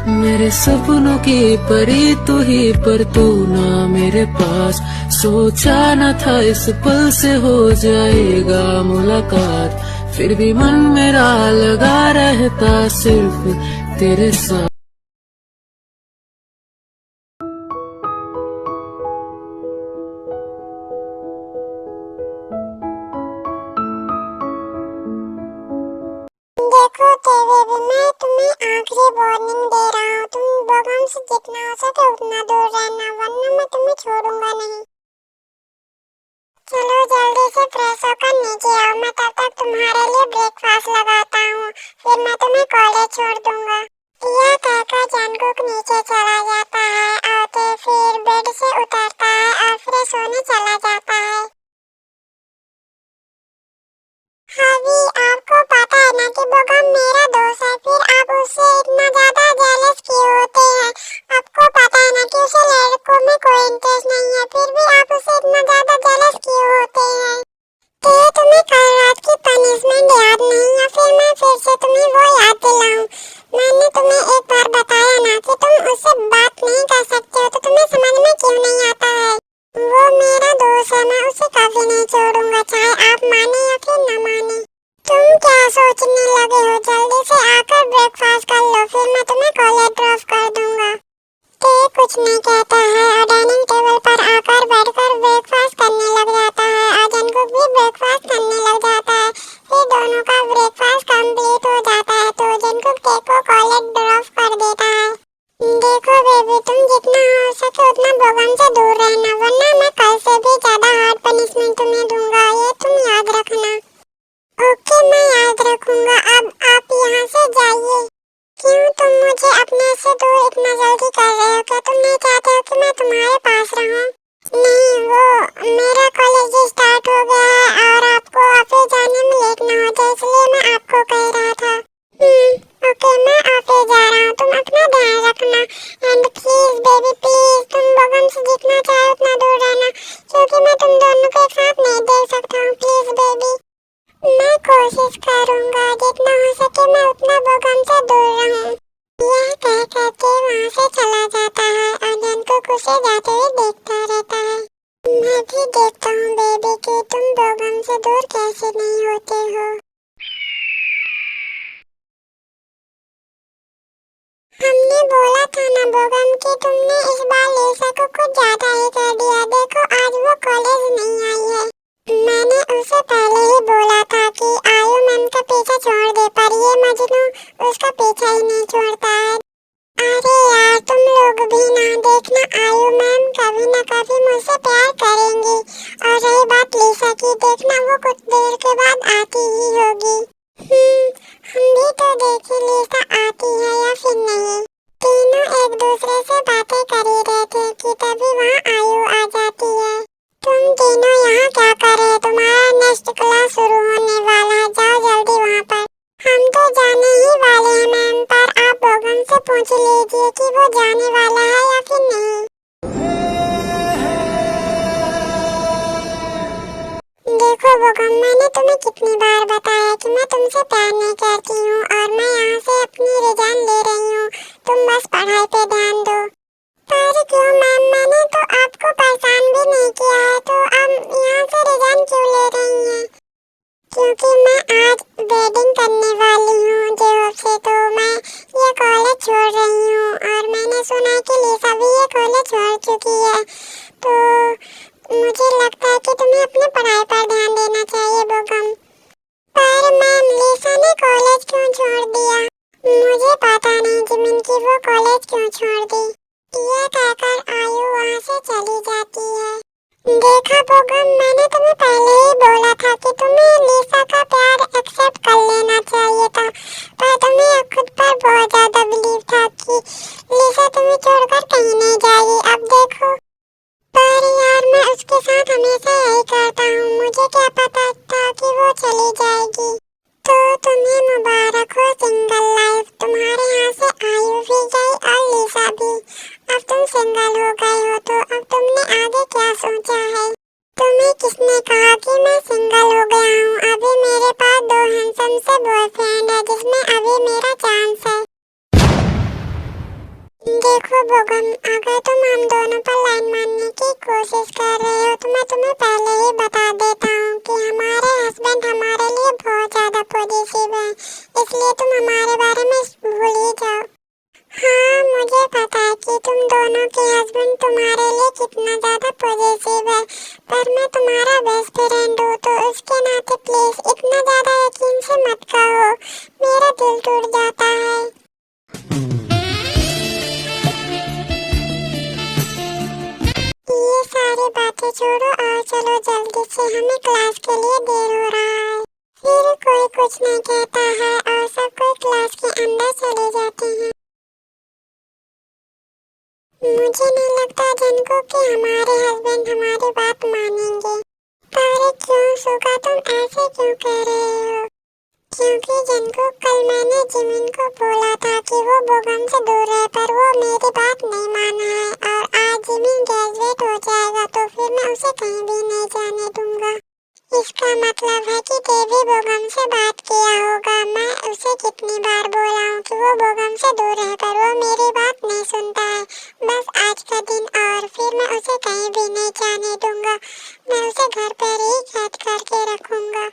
मेरे सपनों की परी तू ही, पर तू ना मेरे पास। सोचा न था इस पल से हो जाएगा मुलाकात, फिर भी मन मेरा लगा रहता सिर्फ तेरे साथ। देखो तेरे भी मैं तुम्हें आखिरी वार्निंग दे रहा हूँ, तुम बगम से जितना हो सके उतना दूर रहना, वरना मैं तुम्हें छोड़ूंगा नहीं। चलो जल्दी से फ्रेश होकर नीचे आओ, मैं तब तक तुम्हारे लिए ब्रेकफास्ट लगाता हूँ, फिर मैं तुम्हें कॉलेज छोड़ दूंगा। यह कहकर जंगकुक नीचे चला जाता है, आते फिर बेड से उतरता है और फ्रेश होने चला जाता है। अभी आपको पता है ना कि बोगम मेरा दोस्त है, फिर आप उससे इतना ज्यादा जेलस क्यों होते हैं? आपको पता है ना कि उसे लड़कों में कोई इंटरेस्ट नहीं है, फिर भी आप उससे इतना ज्यादा जेलस क्यों होते हैं? तो तुम्हें कल रात की पनिशमेंट याद नहीं है? फिर मैं फिर से तुम्हें वो याद दिलाऊं। मैंने तुम्हें एक बार बताया ना कि तुम उससे बात नहीं कर सकते हो, तो तुम्हें समझ में क्यों नहीं आता है? वो मेरा दोस्त है, मैं उसे कभी नहीं छोड़ूंगा, चाहे आप माने या फिर न माने। तुम क्या सोचने लगे हो? जल्दी से आकर ब्रेकफास्ट कर लो, फिर मैं तुम्हें कॉलेज ड्रॉप कर दूंगा। ते कुछ नहीं कहता है और डाइनिंग टेबल पर आकर बैठकर ब्रेकफास्ट करने लग जाता है और जंगकुक भी ब्रेकफास्ट करने लग जाता है। फिर दोनों का ब्रेकफास्ट कंप्लीट हो जाता है तो जंगकुक ते को कॉलेज ड्रॉप कर देता है। देखो बेबी, तुम जितना हो सके उतना बोगम से दूर रहना, वरना मैं कल से भी ज्यादा हार्ड पनिशमेंट तुम्हें दूंगा, ये तुम याद रखना। ओके, मैं याद रखूंगा। अब आप यहाँ से जाइए। क्यों तुम मुझे अपने से दूर इतना जल्दी कर रहे हो? क्या तुम नहीं चाहते हो कि मैं तुम्हारे पास रहूं? नहीं, वो मेरा कॉलेज स्टार्ट हो गया है और आपको ऑफिस जाने में लेट ना हो जाए, इसलिए मैं आपको कह रहा था। ओके, मैं ऑफिस जा रहा हूँ, तुम अपना ध्यान रखना। एंड प्लीज बेबी प्लीज, तुम बोगम से जितना चाहे उतना दूर रहना, क्योंकि मैं तुम दोनों को एक साथ नहीं देख सकता हूँ। प्लीज बेबी, मैं कोशिश करूंगा, जितना हो सके मैं उतना बोगम से दूर रहूं। यह कह करके वहाँ से चला जाता है और जंगकुक उसे जाते हुए देखता रहता है। मैं भी देखता हूँ बेबी कि तुम बोगम से दूर कैसे नहीं होते हो। हमने बोला था ना बोगम कि तुमने इस बार लिसा को कुछ ज्यादा ही कर दिया। देखो आज वो कॉलेज नहीं आई है। मैंने उसे पहले ही बोला था कि आयु मैम का पीछा छोड़ दे, पर ये मजनू उसका पीछा ही नहीं छोड़ता है। अरे यार, तुम लोग भी ना देखना, आयु मैम कभी ना कभी मुझसे प्यार करेंगी। और रही बात लिसा की, देखना वो कुछ देर के बाद आती ही होगी। हम भी तो देखें लिसा आती है या फिर नहीं। तीनों एक दूसरे से बातें कर ही रहे थे कि तभी वहाँ आयु आ जाती है। तुम तीनों यहाँ क्या कर रहे? तुम्हारा नेक्स्ट क्लास शुरू होने वाला है, जाओ जल्दी वहाँ पर। हम तो जाने ही वाले हैं मैम, पर आप बोगम से पूछ लीजिए कि वो जाने वाला है या फिर नहीं। देखो बोगम, मैंने तुम्हें कितनी बार बताया कि मैं तुमसे प्यार नहीं करती हूँ और मैं यहाँ से अपनी रिजाइन ले रही हूँ, तुम बस पढ़ाई पे ध्यान दो। पर क्यों मैम, मैंने तो आपको परेशान भी नहीं किया है, तो अब यहाँ से रिजाइन क्यों ले रही हैं? क्योंकि मैं आज वेडिंग करने वाली हूँ जॉब से, तो मैं ये कॉलेज छोड़ रही हूँ और मैंने सुना है कि लिसा भी ये कॉलेज छोड़ चुकी है, तो मुझे लगता है कि तुम्हें अपनी पढ़ाई पर ध्यान देना चाहिए बोगम। पर मैम, लिसा ने कॉलेज क्यों छोड़ दिया? मुझे पता नहीं जिमिन की वो कॉलेज क्यों छोड़ दी। ये कहकर आयु वहाँ से चली जाती है। देखा बोगम, मैंने तुम्हें पहले ही बोला था कि तुम्हें लिसा का प्यार एक्सेप्ट कर लेना चाहिए था, पर तुम्हें खुद पर बहुत ज्यादा बिलीव था कि लिसा तुम्हें छोड़कर कहीं नहीं जाएगी। अब देखो, पर यार मैं उसके साथ हमेशा यही करता हूँ, मुझे क्या पता था कि वो चली जाएगी। तो तुम्हें मुबारक हो सिंगल लाइफ, तुम्हारे यहाँ से आयु भी गई और लिसा भी। अब तुम सिंगल हो गए हो, तो अब तुमने आगे क्या सोचा है? तुम्हें किसने कहा कि मैं सिंगल हो गया हूँ? अभी मेरे पास 2 हैंडसम से बॉयफ्रेंड है, जिसमें अभी मेरा चांस है। देखो बोगम, अगर तुम हम दोनों पर लाइन मारने की कोशिश कर रहे हो तो मैं तुम्हें पहले ही बता देता हूँ कि हमारे हस्बैंड हमारे लिए बहुत ज्यादा पॉजिटिव है, इसलिए तुम हमारे बारे में भूल ही जाओ। हाँ, मुझे पता है कि तुम दोनों के हस्बैंड तुम्हारे लिए कितना ज्यादा पॉजिटिव है, पर मैं तुम्हारा बेस्ट फ्रेंड हूँ तो उसके नाते प्लीज इतना ज्यादा यकीन से मत कहो, मेरा दिल टूट जाता है। ये सारी बातें छोड़ो और चलो जल्दी से, हमें क्लास के लिए देर हो रहा है। फिर कोई कुछ नहीं कहता है और सब कोई क्लास के अंदर चले जाते हैं। मुझे नहीं लगता जिनको कि हमारे हस्बैंड हमारी बात मानेंगे। पर क्यों सुगा, तुम ऐसे क्यों कह रहे हो? क्योंकि जिनको कल मैंने जिमिन को बोला था कि वो बोगम से दूर रहे, पर वो मेरी बात नहीं माना है और आज जिमिन ग्रेजुएट हो जाएगा तो फिर मैं उसे कहीं भी नहीं जाने दूंगा। इसका मतलब है कि देवी बोगम से बात किया होगा। मैं उसे कितनी बार बोला हूँ कि वो बोगम से दूर रहे, पर वो मेरी बात नहीं सुनता है। बस आज का दिन और फिर मैं उसे कहीं भी नहीं जाने दूंगा। मैं उसे घर पर ही कैद करके रखूंगा।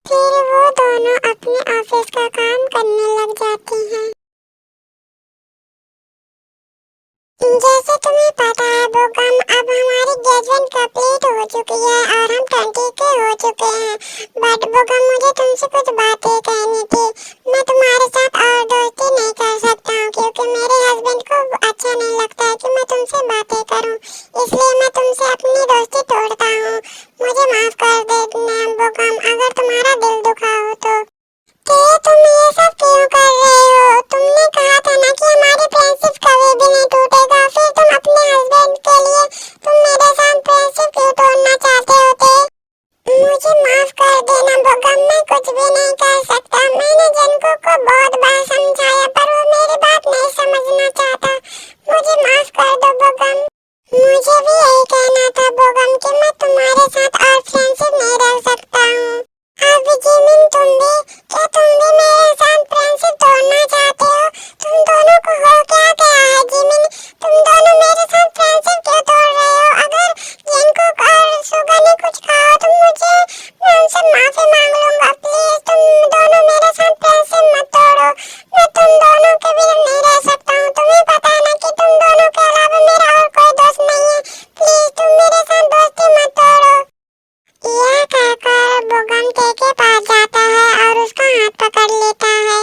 फिर वो दोनों अपने ऑफिस का काम करने लग जाती हैं। जैसे तुम्हें पता है बोगम, अब हमारी ग्रेजुएशन कंप्लीट हो चुकी है और हम 20 के हो चुके हैं। बट बोगम, मुझे तुमसे कुछ बातें कहनी थी। मैं तुम्हारे साथ और दोस्ती नहीं कर सकता हूँ क्योंकि मेरे हस्बैंड को अच्छा नहीं लगता है कि मैं तुमसे बातें करूँ, इसलिए मैं तुमसे अपनी दोस्ती तोड़ता हूँ। मुझे माफ कर देना बोगम, अगर तुम्हारा दिल दुखा हो तो। तुम ये सब क्यों कर रहे हो? तुमने कहा था ना कि हमारी फ्रेंडशिप कभी भी नहीं टूटेगा, फिर तुम अपने हस्बैंड के लिए तुम मेरे साथ फ्रेंडशिप क्यों तोड़ना चाहते होते? मुझे माफ कर देना बोगम, मैं कुछ भी नहीं कर सकता। मैंने जनको को बहुत बार समझाया पर वो मेरी बात नहीं समझना चाहता। मुझे माफ कर दो बोगम। मुझे भी यही कहना था बोगम कि मैं तुम्हारे साथ और फ्रेंडशिप नहीं रख सकता हूँ। अब जिमिन, क्या तुम भी मेरे साथ फ्रेंडशिप तोड़ना चाहते हो? तुम दोनों को हो क्या है जिमिन? तुम दोनों मेरे साथ फ्रेंडशिप क्यों तोड़ रहे हो? अगर जिनको और सुगा ने कुछ कहा तो मैं उनसे माफी मांग लूंगा। प्लीज तुम दोनों मेरे साथ फ्रेंडशिप मत तोड़ो। मैं तुम दोनों के बिना नहीं रह सकता हूँ। तुम्हें पता है ना कि तुम दोनों के अलावा मेरा और कोई दोस्त नहीं है। प्लीज तुम मेरे साथ दोस्ती मत तोड़ो। यह कहकर बोगम के पास जाता है और उसका हाथ पकड़ लेता है।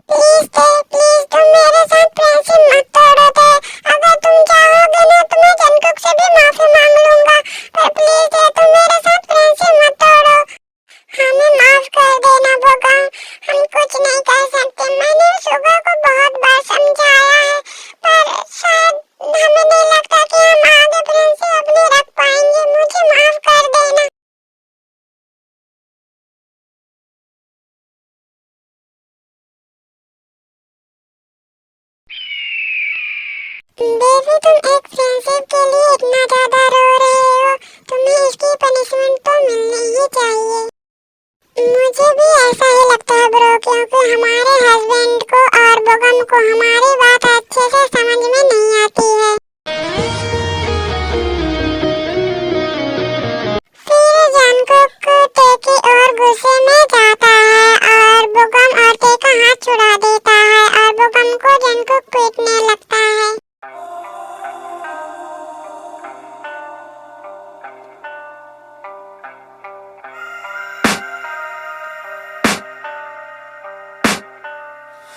प्लीज तुम मेरे साथ फ्रेंडशिप मत तोड़ो थे। अगर तुम चाहोगे ना तो मैं जंकुक से भी माफी मांग लूंगा, पर प्लीज तुम मेरे साथ फ्रेंडशिप मत तोड़ो। हमें माफ कर देना बोगम, हम कुछ नहीं कर सकते। मैंने सुगा को बहुत बार समझाया है पर शायद हमें नहीं लगता कि हम आगे फ्रेंडशिप अपनी रख पाएंगे। मुझे माफ कर देना। देवी, तुम एक फ्रेंडशिप के लिए इतना ज्यादा रो रहे हो, तुम्हें इसकी पनिशमेंट तो मिलनी ही चाहिए। मुझे भी ऐसा ही लगता है ब्रो, क्योंकि हमारे हस्बैंड को और बोगम को हमारी बात अच्छे से समझ में नहीं आती है। फिर जंकुक ते की ओर गुस्से में जाता है और बोगम और ते का हाथ छुड़ा देता है और बोगम को जंकुक पीटने लगता है।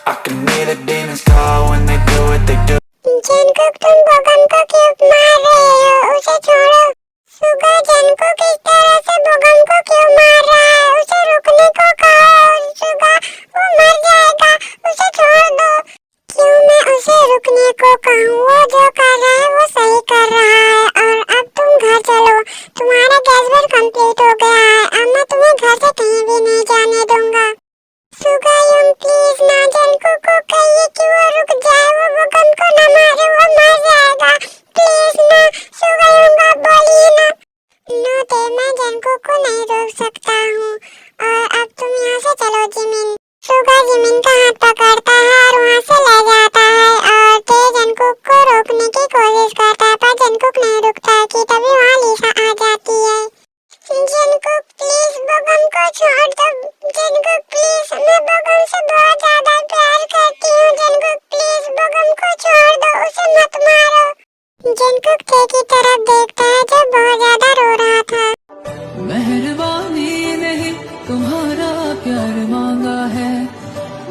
I can hear the demons call when they do what they do. Jungkook, तुम बोगम को क्यों मार रहे हो? उसे छोड़ो। सुगा, जंकुक इस तरह से बोगम को क्यों मार रहा है? उसे रुकने को कहो सुगा, वो मर जाएगा। उसे छोड़ दो। क्यों मैं उसे रुकने को कहूँ? वो जो कर रहा है वो सही कर रहा है। और अब तुम घर चलो, तुम्हारा ग्रेजुएशन कंप्लीट हो गया है। अब मैं तुम्हें घर से कहीं भी नहीं जाने दूंगा। सुगा, प्लीज ना जंकुक को कहिए कि वो रुक जाए, वो बोगम को न मारे, वो मर जाएगा। प्लीज ना सुगा, बोलो जिमिन का हाथ पकड़ता है और वहाँ से ले जाता है और ते जंगकुक को रोकने की कोशिश करता है, पर जंगकुक नहीं रुकता है कि तभी वहाँ लिसा आ जाती है। जंगकुक प्लीज बोगम को छोड़ दो, जंगकुक प्लीज, मैं बोगम से बहुत ज्यादा प्यार करती हूँ, जंगकुक प्लीज बोगम को छोड़ दो, उसे मत मारो। जंगकुक ते की तरफ देखता है जो बहुत ज्यादा रो रहा था। मेहरबानी नहीं तुम्हारा प्यार मांगा है,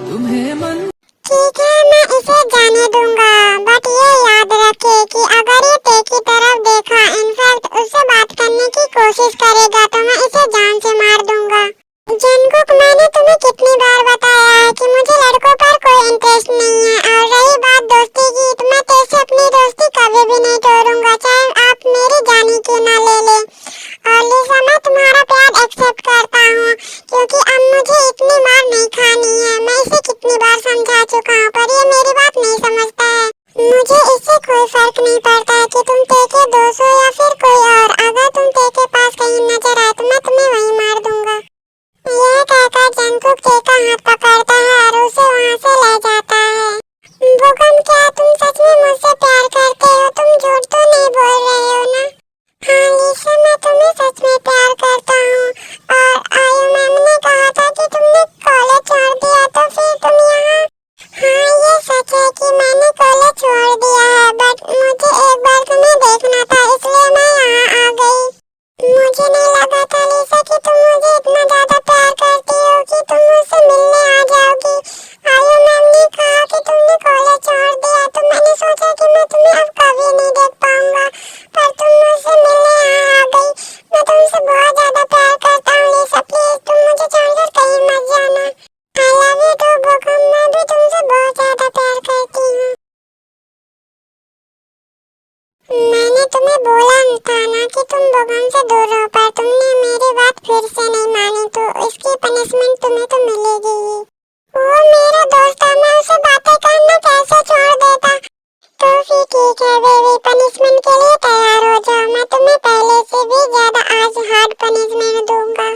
तुम्हें मन ठीक है, मैं इसे जाने दूंगा, बट ये याद रखे कि अगर ये ते की तरफ देखा, इनफैक्ट उससे बात करने की कोशिश करेगा तो मैं इसे जान से मार दूंगा। जंगकुक, मैंने तुम्हें कितनी बार बताया है कि मुझे लड़कों पर कोई इंटरेस्ट नहीं है, और रही बात दोस्ती की, तो मैं तेरे से अपनी दोस्ती कभी भी नहीं तोड़ूंगा, चाहे आप मेरी जान ही क्यों ना ले ले। और लिसा, मैं तुम्हारा प्यार एक्सेप्ट करता हूँ, क्योंकि अब मुझे इतनी मार नहीं खानी है। मैं इसे कितनी बार समझा चुका हूँ, पर ये मेरी बात नहीं समझता है। मुझे इससे कोई फर्क नहीं पड़ता है कि तुम ते के दोस्त हो या फिर कोई और, अगर तुम ते के पास कहीं नजर आए तो मैं तुम्हें वहीं मार दूंगा। यह कहकर जंगकुक ते का हाथ पकड़ता है और उसे वहाँ से ले जाता है। बोगम, क्या तुम सच में मुझसे प्यार करते हो? तुम झूठ तो नहीं बोल रहे हो ना? हाँ लिसा, मैं तुम्हें सच में प्यार करता हूँ, और आयु मैम ने कहा था कि तुमने कॉलेज छोड़ दिया तो फिर तुम यहाँ। हाँ ये सच है कि मैंने कॉलेज छोड़ दिया है, बट मुझे एक बार तुम्हें देखना था, इसलिए मैं यहाँ आ गई। मुझे नहीं लगा था लिसा कि तुम मुझे इतना ज्यादा प्यार करती हो कि तुम मुझसे मिलने आ जाओगी। आयु मैम ने कहा कि तुमने कॉलेज छोड़ दिया, तो मैंने सोचा कि मैं तुम्हें अब कभी नहीं देख पाऊंगा, पर तुम मुझसे मिलने यहाँ आ गई। मैं तुमसे बहुत ज्यादा प्यार करता हूँ लिसा, प्लीज तुम मुझे छोड़कर कहीं मत जाना। आई लव यू टू बोगम, मैं भी तुमसे बहुत ज्यादा प्यार करती हूँ। मैंने तुम्हें बोला था ना कि तुम बोगम से दूर रहो, पर तुमने मेरी बात फिर से नहीं मानी, तो इसकी पनिशमेंट तुम्हें तो मिलेगी ही। वो मेरा दोस्त है, मैं उसे बातें करना कैसे छोड़ देता? तो फिर ठीक है बेबी, पनिशमेंट के लिए तैयार हो जाओ, मैं तुम्हें पहले से भी ज्यादा आज हार्ड पनिशमेंट दूंगा।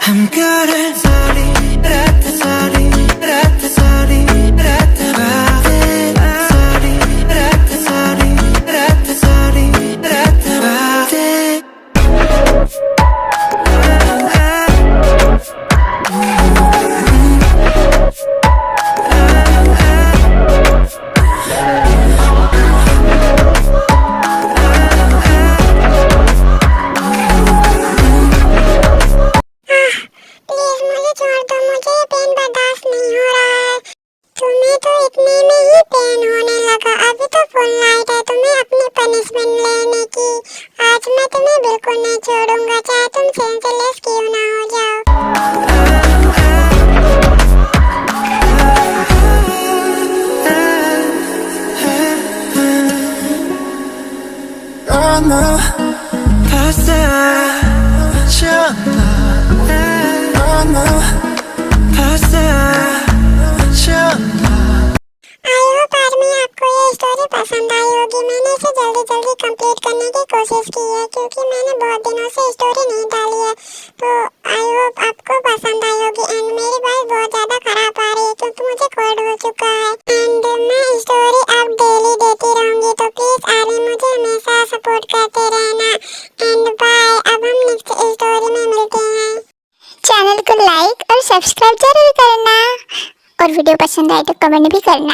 I'm good at sorry, rat sorry, rat sorry, rat sorry, rat sorry, rat sorry, rat sorry. पसंद आई होगी। मैंने इसे जल्दी जल्दी कंप्लीट करने की कोशिश की है क्योंकि मैंने बहुत दिनों से स्टोरी नहीं डाली है, तो आई होप आपको पसंद आई होगी। एंड मेरी वॉइस बहुत ज़्यादा खराब आ रही है क्योंकि मुझे कोल्ड हो चुका है। एंड मैं स्टोरी अब डेली देती रहूँगी, तो प्लीज़ आगे मुझे हमेशा सपोर्ट करते रहना। एंड बाय, अब हम नेक्स्ट स्टोरी में मिलते हैं। चैनल को लाइक और सब्सक्राइब जरूर करना, और वीडियो पसंद आए तो कमेंट भी करना।